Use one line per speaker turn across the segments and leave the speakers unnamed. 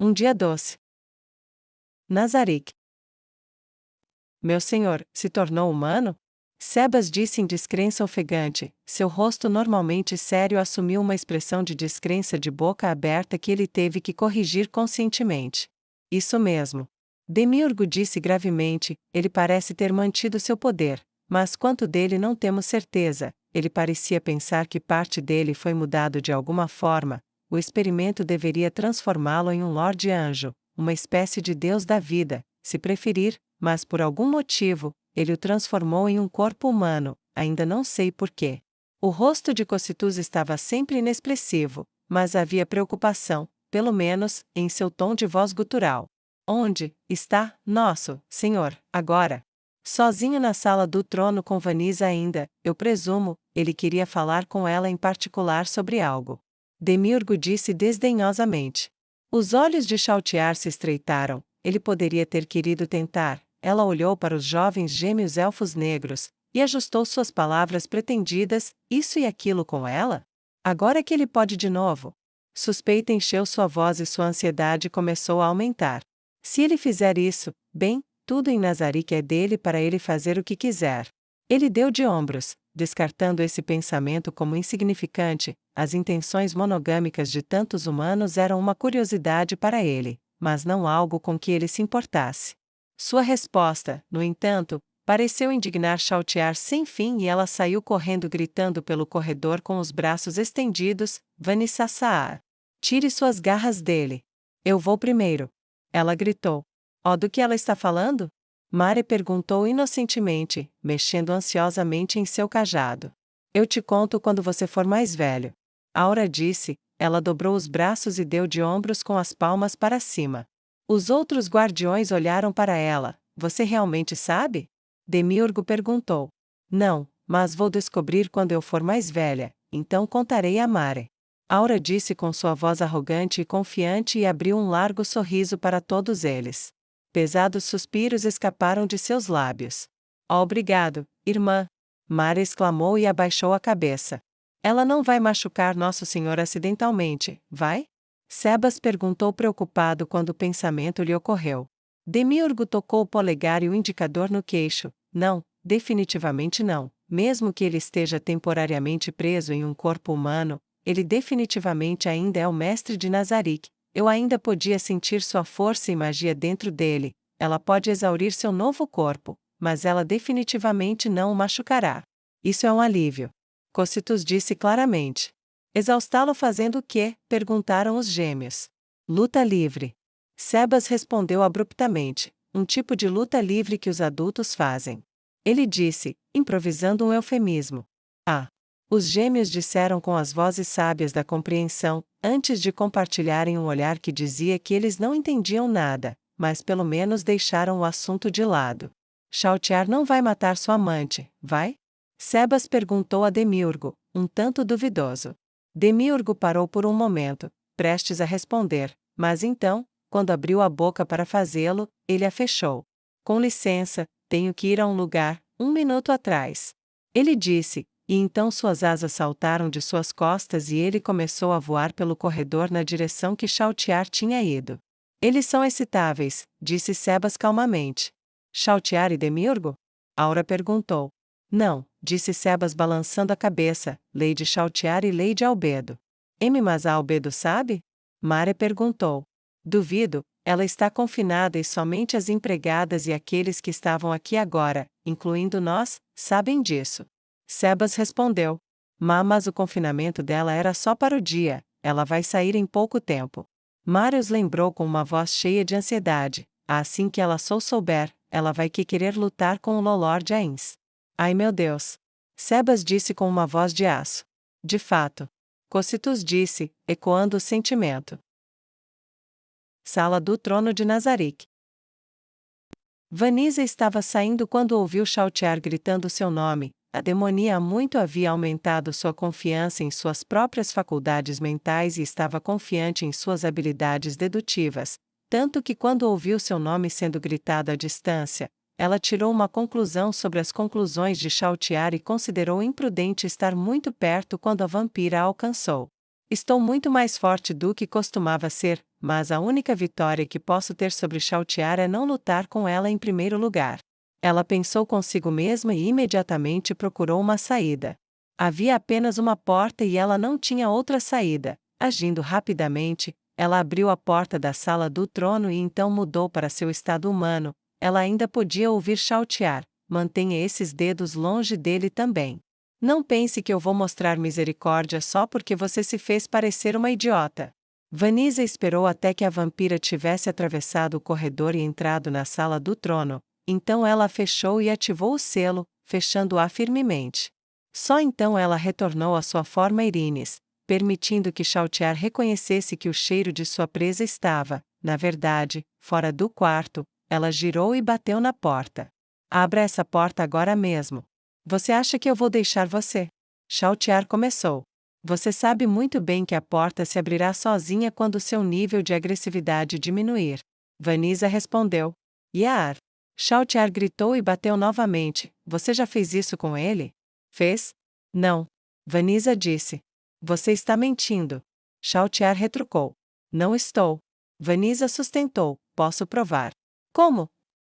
Um dia doce. Nazarick. Meu senhor, se tornou humano? Sebas disse em descrença ofegante. Seu rosto normalmente sério assumiu uma expressão de descrença de boca aberta que ele teve que corrigir conscientemente. Isso mesmo. Demiurgo disse gravemente, ele parece ter mantido seu poder, mas quanto dele não temos certeza. Ele parecia pensar que parte dele foi mudado de alguma forma. O experimento deveria transformá-lo em um Lorde Anjo, uma espécie de Deus da vida, se preferir, mas por algum motivo, ele o transformou em um corpo humano, ainda não sei porquê. O rosto de Cocytus estava sempre inexpressivo, mas havia preocupação, pelo menos, em seu tom de voz gutural. Onde está, nosso senhor, agora? Sozinho na sala do trono com Vanessa ainda, eu presumo, ele queria falar com ela em particular sobre algo. Demiurgo disse desdenhosamente. Os olhos de Chautiar se estreitaram, ele poderia ter querido tentar. Ela olhou para os jovens gêmeos elfos negros, e ajustou suas palavras pretendidas, isso e aquilo com ela? Agora que ele pode de novo. Suspeita encheu sua voz e sua ansiedade começou a aumentar. Se ele fizer isso, bem, tudo em Nazarick é dele para ele fazer o que quiser. Ele deu de ombros, descartando esse pensamento como insignificante. As intenções monogâmicas de tantos humanos eram uma curiosidade para ele, mas não algo com que ele se importasse. Sua resposta, no entanto, pareceu indignar Chautiar sem fim e ela saiu correndo gritando pelo corredor com os braços estendidos, Vanessa Saar. Tire suas garras dele. Eu vou primeiro. Ela gritou. Oh, do que ela está falando? Mare perguntou inocentemente, mexendo ansiosamente em seu cajado. Eu te conto quando você for mais velho. Aura disse, ela dobrou os braços e deu de ombros com as palmas para cima. Os outros guardiões olharam para ela. Você realmente sabe? Demiurgo perguntou. Não, mas vou descobrir quando eu for mais velha, então contarei a Mare. Aura disse com sua voz arrogante e confiante e abriu um largo sorriso para todos eles. Pesados suspiros escaparam de seus lábios. Oh, obrigado, irmã! Mare exclamou e abaixou a cabeça. Ela não vai machucar Nosso Senhor acidentalmente, vai? Sebas perguntou preocupado quando o pensamento lhe ocorreu. Demiurgo tocou o polegar e o indicador no queixo. Não, definitivamente não. Mesmo que ele esteja temporariamente preso em um corpo humano, ele definitivamente ainda é o mestre de Nazarick. Eu ainda podia sentir sua força e magia dentro dele. Ela pode exaurir seu novo corpo, mas ela definitivamente não o machucará. Isso é um alívio. Cocytus disse claramente. Exaustá-lo fazendo o quê? Perguntaram os gêmeos. Luta livre. Sebas respondeu abruptamente, um tipo de luta livre que os adultos fazem. Ele disse, improvisando um eufemismo. Ah! Os gêmeos disseram com as vozes sábias da compreensão, antes de compartilharem um olhar que dizia que eles não entendiam nada, mas pelo menos deixaram o assunto de lado. Chautiar não vai matar sua amante, vai? Sebas perguntou a Demiurgo, um tanto duvidoso. Demiurgo parou por um momento, prestes a responder, mas então, quando abriu a boca para fazê-lo, ele a fechou. Com licença, tenho que ir a um lugar, 1 minuto atrás. Ele disse, e então suas asas saltaram de suas costas e ele começou a voar pelo corredor na direção que Chautiar tinha ido. Eles são excitáveis, disse Sebas calmamente. Chautiar e Demiurgo? Aura perguntou. Não, disse Sebas balançando a cabeça, Lady Chautiar e Lady Albedo. Mas a Albedo sabe? Mare perguntou. Duvido, ela está confinada e somente as empregadas e aqueles que estavam aqui agora, incluindo nós, sabem disso. Sebas respondeu. Mas o confinamento dela era só para o dia, ela vai sair em pouco tempo. Mare os lembrou com uma voz cheia de ansiedade. Assim que ela souber, ela vai querer lutar com o Lord Ains. Ai meu Deus! Sebas disse com uma voz de aço. De fato. Cocytus disse, ecoando o sentimento. Sala do trono de Nazarick. Vanessa estava saindo quando ouviu Chautiar gritando seu nome. A demonia muito havia aumentado sua confiança em suas próprias faculdades mentais e estava confiante em suas habilidades dedutivas, tanto que quando ouviu seu nome sendo gritado à distância, ela tirou uma conclusão sobre as conclusões de Chautiar e considerou imprudente estar muito perto quando a vampira a alcançou. Estou muito mais forte do que costumava ser, mas a única vitória que posso ter sobre Chautiar é não lutar com ela em primeiro lugar. Ela pensou consigo mesma e imediatamente procurou uma saída. Havia apenas uma porta e ela não tinha outra saída. Agindo rapidamente, ela abriu a porta da sala do trono e então mudou para seu estado humano. Ela ainda podia ouvir Chautiar: mantenha esses dedos longe dele também. Não pense que eu vou mostrar misericórdia só porque você se fez parecer uma idiota. Vanessa esperou até que a vampira tivesse atravessado o corredor e entrado na sala do trono. Então ela a fechou e ativou o selo, fechando-a firmemente. Só então ela retornou à sua forma Irines, permitindo que Chautiar reconhecesse que o cheiro de sua presa estava, na verdade, fora do quarto. Ela girou e bateu na porta. Abra essa porta agora mesmo. Você acha que eu vou deixar você? Chautiar começou. Você sabe muito bem que a porta se abrirá sozinha quando seu nível de agressividade diminuir. Vanessa respondeu. Yar. Chautiar gritou e bateu novamente. Você já fez isso com ele? Fez? Não. Vanessa disse. Você está mentindo. Chautiar retrucou. Não estou. Vanessa sustentou. Posso provar. Como?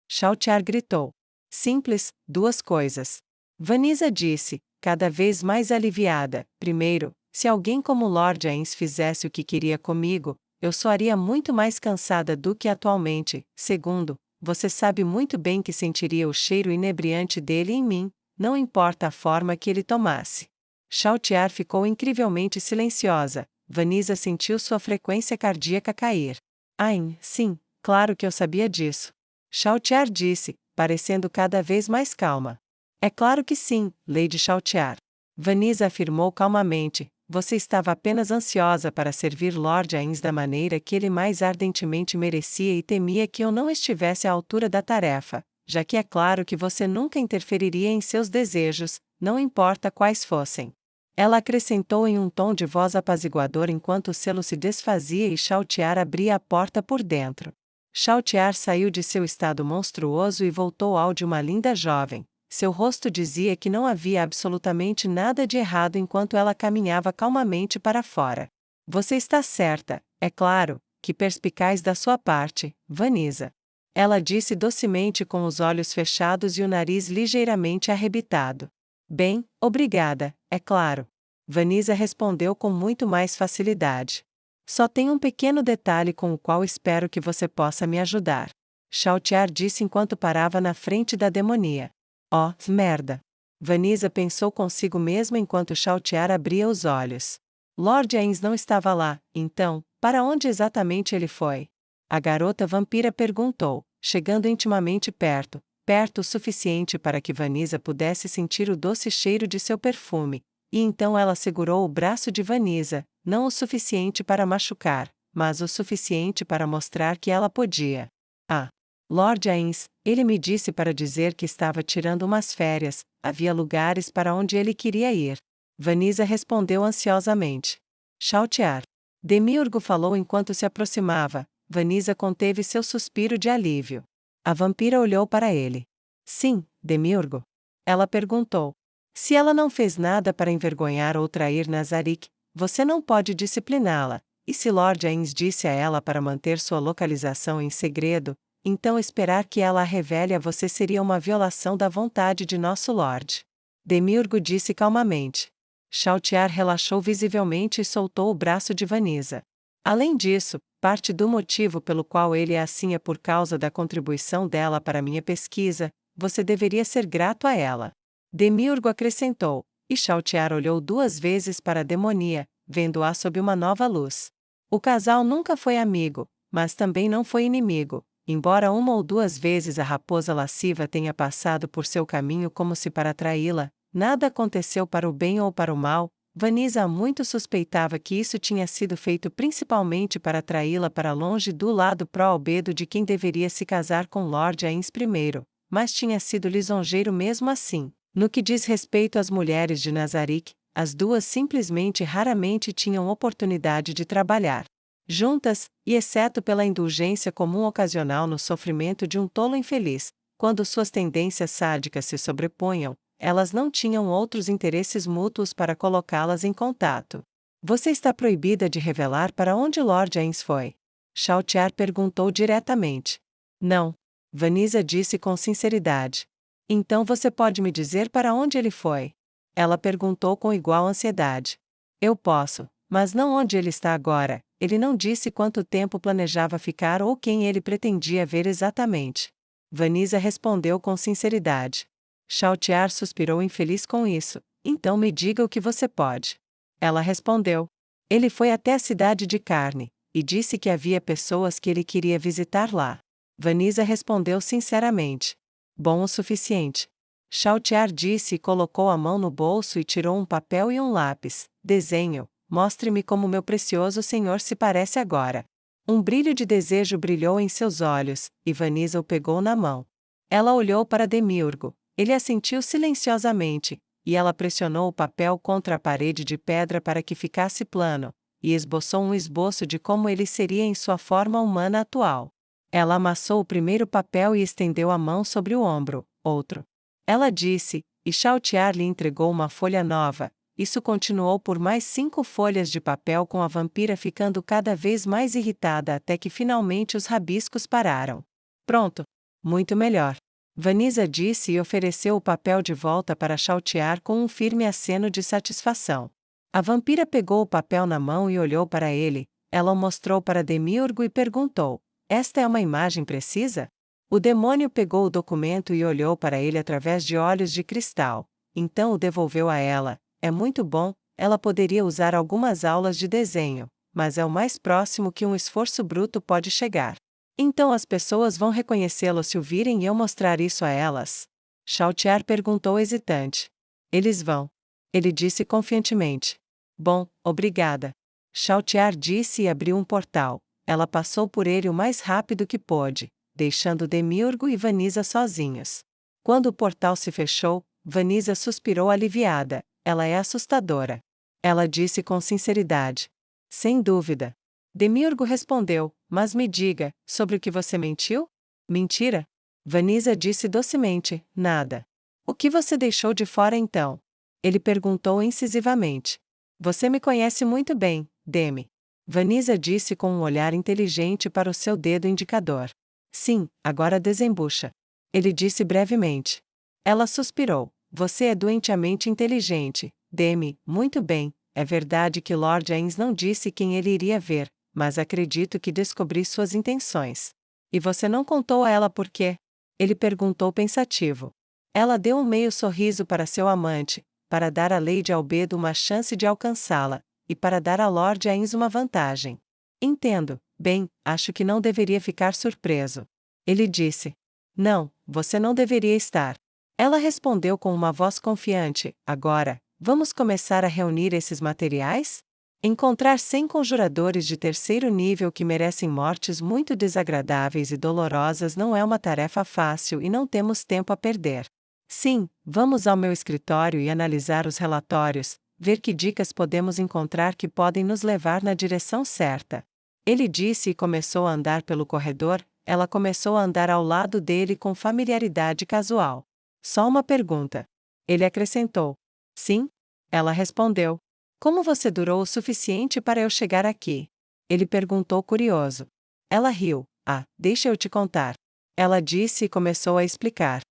Chautiar gritou. Simples, duas coisas. Vanessa disse, cada vez mais aliviada: primeiro, se alguém como Lord Ains fizesse o que queria comigo, eu soaria muito mais cansada do que atualmente. Segundo, você sabe muito bem que sentiria o cheiro inebriante dele em mim, não importa a forma que ele tomasse. Chautiar ficou incrivelmente silenciosa. Vanessa sentiu sua frequência cardíaca cair. Ain, sim, claro que eu sabia disso. Chautiar disse, parecendo cada vez mais calma. É claro que sim, Lady Chautiar. Vanessa afirmou calmamente. Você estava apenas ansiosa para servir Lord Ains da maneira que ele mais ardentemente merecia e temia que eu não estivesse à altura da tarefa, já que é claro que você nunca interferiria em seus desejos, não importa quais fossem. Ela acrescentou em um tom de voz apaziguador enquanto o selo se desfazia e Chautiar abria a porta por dentro. Chautiar saiu de seu estado monstruoso e voltou ao de uma linda jovem. Seu rosto dizia que não havia absolutamente nada de errado enquanto ela caminhava calmamente para fora. Você está certa, é claro, que perspicaz da sua parte, Vanessa. Ela disse docemente com os olhos fechados e o nariz ligeiramente arrebitado. Bem, obrigada, é claro. Vanessa respondeu com muito mais facilidade. Só tem um pequeno detalhe com o qual espero que você possa me ajudar. Chautiar disse enquanto parava na frente da demonia. Oh, merda! Vanessa pensou consigo mesma enquanto Chautiar abria os olhos. Lord Ains não estava lá, então, para onde exatamente ele foi? A garota vampira perguntou, chegando intimamente perto, perto o suficiente para que Vanessa pudesse sentir o doce cheiro de seu perfume, e então ela segurou o braço de Vanessa, não o suficiente para machucar, mas o suficiente para mostrar que ela podia. Ah! Lord Ains, ele me disse para dizer que estava tirando umas férias, havia lugares para onde ele queria ir. Vanessa respondeu ansiosamente. Chautiar. Demiurgo falou enquanto se aproximava. Vanessa conteve seu suspiro de alívio. A vampira olhou para ele. Sim, Demiurgo. Ela perguntou. Se ela não fez nada para envergonhar ou trair Nazarick, você não pode discipliná-la, e se Lord Ains disse a ela para manter sua localização em segredo, então esperar que ela a revele a você seria uma violação da vontade de nosso Lorde. Demiurgo disse calmamente. Chautiar relaxou visivelmente e soltou o braço de Vanessa. Além disso, parte do motivo pelo qual ele é assim é por causa da contribuição dela para minha pesquisa, você deveria ser grato a ela. Demiurgo acrescentou, e Chautiar olhou 2 vezes para a demonia, vendo-a sob uma nova luz. O casal nunca foi amigo, mas também não foi inimigo. Embora 1 ou 2 vezes a raposa lasciva tenha passado por seu caminho como se para traí-la, nada aconteceu para o bem ou para o mal. Vanessa muito suspeitava que isso tinha sido feito principalmente para atraí-la para longe do lado pró-albedo de quem deveria se casar com Lord Ains primeiro, mas tinha sido lisonjeiro mesmo assim. No que diz respeito às mulheres de Nazarick, as duas simplesmente raramente tinham oportunidade de trabalhar juntas, e exceto pela indulgência comum ocasional no sofrimento de um tolo infeliz, quando suas tendências sádicas se sobrepunham, elas não tinham outros interesses mútuos para colocá-las em contato. Você está proibida de revelar para onde Lord Ains foi. Chautiar perguntou diretamente. Não. Vanessa disse com sinceridade. Então você pode me dizer para onde ele foi? Ela perguntou com igual ansiedade. Eu posso, mas não onde ele está agora. Ele não disse quanto tempo planejava ficar ou quem ele pretendia ver exatamente. Vanessa respondeu com sinceridade. Chautiar suspirou infeliz com isso. Então me diga o que você pode. Ela respondeu. Ele foi até a cidade de Carne, e disse que havia pessoas que ele queria visitar lá. Vanessa respondeu sinceramente. Bom o suficiente. Chautiar disse e colocou a mão no bolso e tirou um papel e um lápis. Desenho. Mostre-me como meu precioso senhor se parece agora. Um brilho de desejo brilhou em seus olhos, e Vanessa o pegou na mão. Ela olhou para Demiurgo. Ele assentiu silenciosamente, e ela pressionou o papel contra a parede de pedra para que ficasse plano, e esboçou um esboço de como ele seria em sua forma humana atual. Ela amassou o primeiro papel e estendeu a mão sobre o ombro, outro. Ela disse, e Chautiar lhe entregou uma folha nova. Isso continuou por mais 5 folhas de papel, com a vampira ficando cada vez mais irritada até que finalmente os rabiscos pararam. Pronto. Muito melhor. Vanessa disse e ofereceu o papel de volta para Chautiar com um firme aceno de satisfação. A vampira pegou o papel na mão e olhou para ele. Ela o mostrou para Demiurgo e perguntou: esta é uma imagem precisa? O demônio pegou o documento e olhou para ele através de olhos de cristal. Então o devolveu a ela. É muito bom, ela poderia usar algumas aulas de desenho, mas é o mais próximo que um esforço bruto pode chegar. Então as pessoas vão reconhecê-lo se o virem e eu mostrar isso a elas? Chautiar perguntou hesitante. Eles vão. Ele disse confiantemente. Bom, obrigada. Chautiar disse e abriu um portal. Ela passou por ele o mais rápido que pôde, deixando Demiurgo e Vanessa sozinhos. Quando o portal se fechou, Vanessa suspirou aliviada. Ela é assustadora. Ela disse com sinceridade. Sem dúvida. Demiurgo respondeu, mas me diga, sobre o que você mentiu? Mentira? Vanessa disse docemente, nada. O que você deixou de fora então? Ele perguntou incisivamente. Você me conhece muito bem, Demi. Vanessa disse com um olhar inteligente para o seu dedo indicador. Sim, agora desembucha. Ele disse brevemente. Ela suspirou. Você é doentiamente inteligente, Demi. Muito bem, é verdade que Lord Ains não disse quem ele iria ver, mas acredito que descobri suas intenções. E você não contou a ela por quê? Ele perguntou pensativo. Ela deu um meio sorriso para seu amante, para dar a Lady Albedo uma chance de alcançá-la, e para dar a Lord Ains uma vantagem. Entendo, bem, acho que não deveria ficar surpreso. Ele disse. Não, você não deveria estar. Ela respondeu com uma voz confiante, agora, vamos começar a reunir esses materiais? Encontrar 100 conjuradores de terceiro nível que merecem mortes muito desagradáveis e dolorosas não é uma tarefa fácil e não temos tempo a perder. Sim, vamos ao meu escritório e analisar os relatórios, ver que dicas podemos encontrar que podem nos levar na direção certa. Ele disse e começou a andar pelo corredor. Ela começou a andar ao lado dele com familiaridade casual. Só uma pergunta. Ele acrescentou. Sim? Ela respondeu. Como você durou o suficiente para eu chegar aqui? Ele perguntou curioso. Ela riu. Ah, deixa eu te contar. Ela disse e começou a explicar.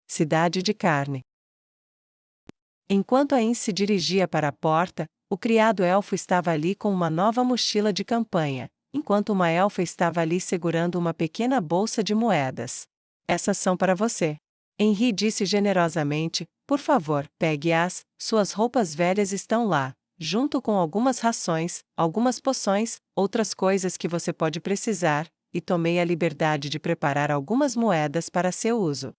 Cidade de Carne. Enquanto Ains se dirigia para a porta, o criado elfo estava ali com uma nova mochila de campanha, enquanto uma elfa estava ali segurando uma pequena bolsa de moedas. Essas são para você. Henri disse generosamente, por favor, pegue-as, suas roupas velhas estão lá, junto com algumas rações, algumas poções, outras coisas que você pode precisar, e tomei a liberdade de preparar algumas moedas para seu uso.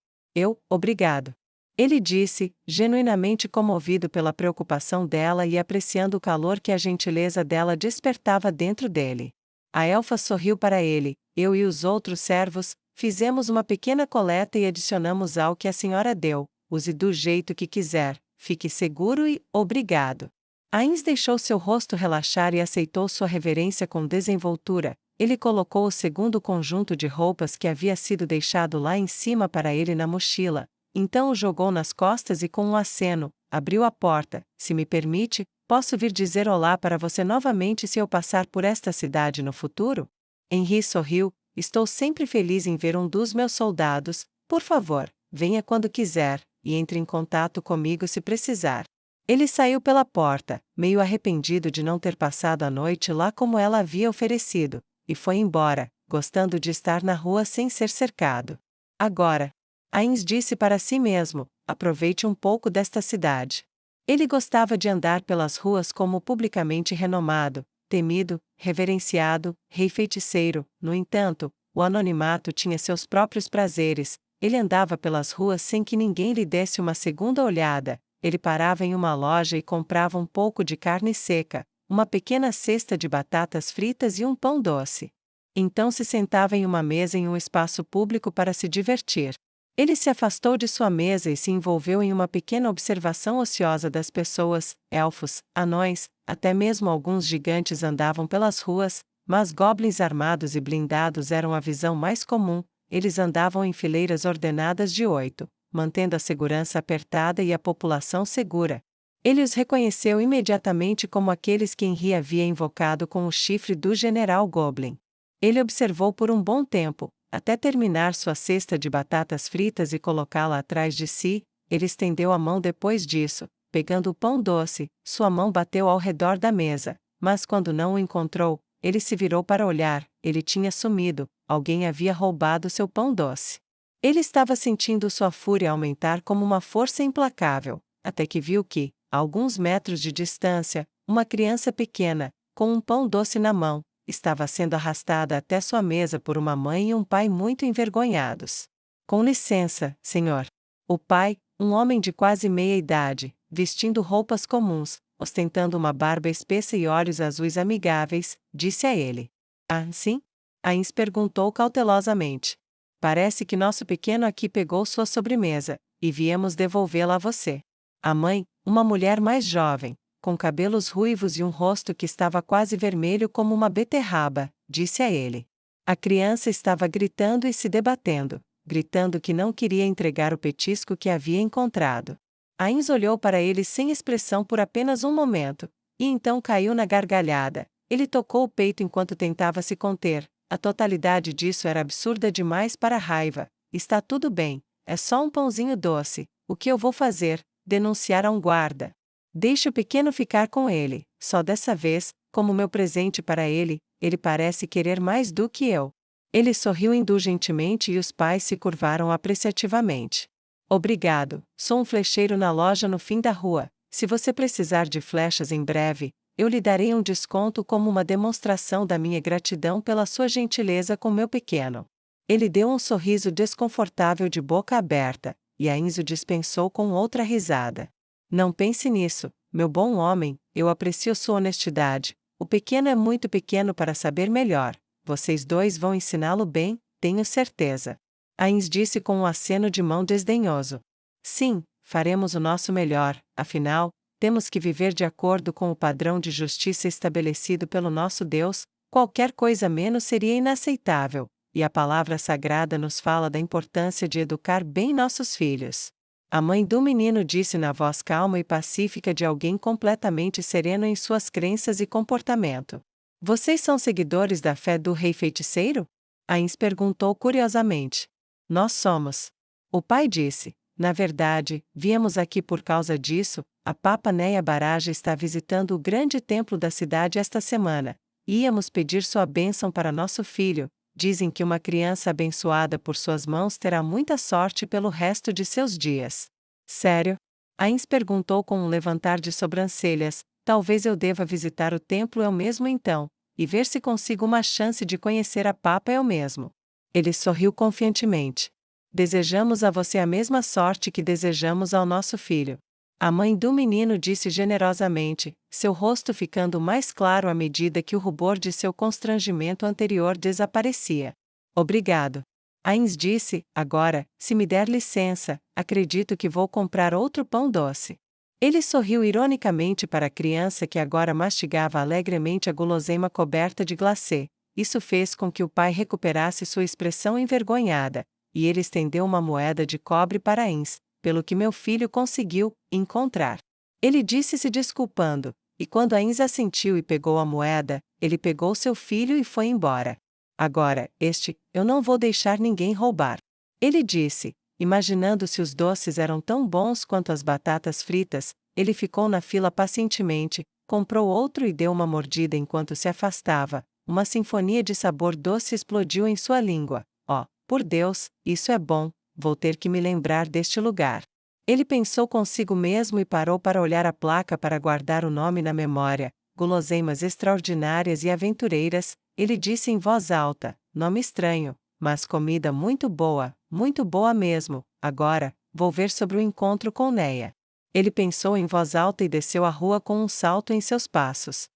Obrigado. Ele disse, genuinamente comovido pela preocupação dela e apreciando o calor que a gentileza dela despertava dentro dele. A elfa sorriu para ele. Eu e os outros servos fizemos uma pequena coleta e adicionamos ao que a senhora deu. Use do jeito que quiser. Fique seguro e obrigado. Ains deixou seu rosto relaxar e aceitou sua reverência com desenvoltura. Ele colocou o segundo conjunto de roupas que havia sido deixado lá em cima para ele na mochila. Então o jogou nas costas e com um aceno, abriu a porta. Se me permite, posso vir dizer olá para você novamente se eu passar por esta cidade no futuro? Henry sorriu. Estou sempre feliz em ver um dos meus soldados. Por favor, venha quando quiser, e entre em contato comigo se precisar. Ele saiu pela porta, meio arrependido de não ter passado a noite lá como ela havia oferecido, e foi embora, gostando de estar na rua sem ser cercado. Agora, Ains disse para si mesmo, aproveite um pouco desta cidade. Ele gostava de andar pelas ruas como publicamente renomado, temido, reverenciado, rei feiticeiro. No entanto, o anonimato tinha seus próprios prazeres. Ele andava pelas ruas sem que ninguém lhe desse uma segunda olhada. Ele parava em uma loja e comprava um pouco de carne seca, uma pequena cesta de batatas fritas e um pão doce. Então se sentava em uma mesa em um espaço público para se divertir. Ele se afastou de sua mesa e se envolveu em uma pequena observação ociosa das pessoas. Elfos, anões, até mesmo alguns gigantes andavam pelas ruas, mas goblins armados e blindados eram a visão mais comum. Eles andavam em fileiras ordenadas de 8, mantendo a segurança apertada e a população segura. Ele os reconheceu imediatamente como aqueles que Henry havia invocado com o chifre do General Goblin. Ele observou por um bom tempo, até terminar sua cesta de batatas fritas e colocá-la atrás de si. Ele estendeu a mão depois disso, pegando o pão doce. Sua mão bateu ao redor da mesa, mas quando não o encontrou, ele se virou para olhar. Ele tinha sumido, alguém havia roubado seu pão doce. Ele estava sentindo sua fúria aumentar como uma força implacável, até que viu que, a alguns metros de distância, uma criança pequena, com um pão doce na mão, estava sendo arrastada até sua mesa por uma mãe e um pai muito envergonhados. Com licença, senhor. O pai, um homem de quase meia-idade, vestindo roupas comuns, ostentando uma barba espessa e olhos azuis amigáveis, disse a ele. Ah, sim? Ains perguntou cautelosamente. Parece que nosso pequeno aqui pegou sua sobremesa, e viemos devolvê-la a você. A mãe, uma mulher mais jovem, com cabelos ruivos e um rosto que estava quase vermelho como uma beterraba, disse a ele. A criança estava gritando e se debatendo, gritando que não queria entregar o petisco que havia encontrado. Ains olhou para ele sem expressão por apenas um momento, e então caiu na gargalhada. Ele tocou o peito enquanto tentava se conter. A totalidade disso era absurda demais para a raiva. Está tudo bem, é só um pãozinho doce. O que eu vou fazer? Denunciar a um guarda. Deixe o pequeno ficar com ele, só dessa vez, como meu presente para ele. Ele parece querer mais do que eu. Ele sorriu indulgentemente e os pais se curvaram apreciativamente. Obrigado, sou um flecheiro na loja no fim da rua. Se você precisar de flechas em breve, eu lhe darei um desconto como uma demonstração da minha gratidão pela sua gentileza com meu pequeno. Ele deu um sorriso desconfortável de boca aberta, e Ains o dispensou com outra risada. Não pense nisso, meu bom homem, eu aprecio sua honestidade. O pequeno é muito pequeno para saber melhor. Vocês dois vão ensiná-lo bem, tenho certeza. Ains disse com um aceno de mão desdenhoso. Sim, faremos o nosso melhor, afinal, temos que viver de acordo com o padrão de justiça estabelecido pelo nosso Deus. Qualquer coisa menos seria inaceitável, e a palavra sagrada nos fala da importância de educar bem nossos filhos. A mãe do menino disse na voz calma e pacífica de alguém completamente sereno em suas crenças e comportamento. Vocês são seguidores da fé do rei feiticeiro? Ains perguntou curiosamente. Nós somos. O pai disse. Na verdade, viemos aqui por causa disso. A Papa Neia Baraja está visitando o grande templo da cidade esta semana. Íamos pedir sua bênção para nosso filho. Dizem que uma criança abençoada por suas mãos terá muita sorte pelo resto de seus dias. Sério? Ains perguntou com um levantar de sobrancelhas. Talvez eu deva visitar o templo eu mesmo então, e ver se consigo uma chance de conhecer a Papa eu mesmo. Ele sorriu confiantemente. Desejamos a você a mesma sorte que desejamos ao nosso filho. A mãe do menino disse generosamente, seu rosto ficando mais claro à medida que o rubor de seu constrangimento anterior desaparecia. Obrigado. Ains disse, agora, se me der licença, acredito que vou comprar outro pão doce. Ele sorriu ironicamente para a criança que agora mastigava alegremente a guloseima coberta de glacê. Isso fez com que o pai recuperasse sua expressão envergonhada, e ele estendeu uma moeda de cobre para Ains. pelo que meu filho conseguiu encontrar. Ele disse se desculpando, e quando a Inza assentiu e pegou a moeda, ele pegou seu filho e foi embora. Agora, eu não vou deixar ninguém roubar. Ele disse, imaginando se os doces eram tão bons quanto as batatas fritas, ele ficou na fila pacientemente, comprou outro e deu uma mordida enquanto se afastava. Uma sinfonia de sabor doce explodiu em sua língua. Oh, por Deus, isso é bom, vou ter que me lembrar deste lugar. Ele pensou consigo mesmo e parou para olhar a placa para guardar o nome na memória. Guloseimas extraordinárias e aventureiras, ele disse em voz alta, nome estranho, mas comida muito boa mesmo. Agora, vou ver sobre o encontro com Neia. Ele pensou em voz alta e desceu a rua com um salto em seus passos.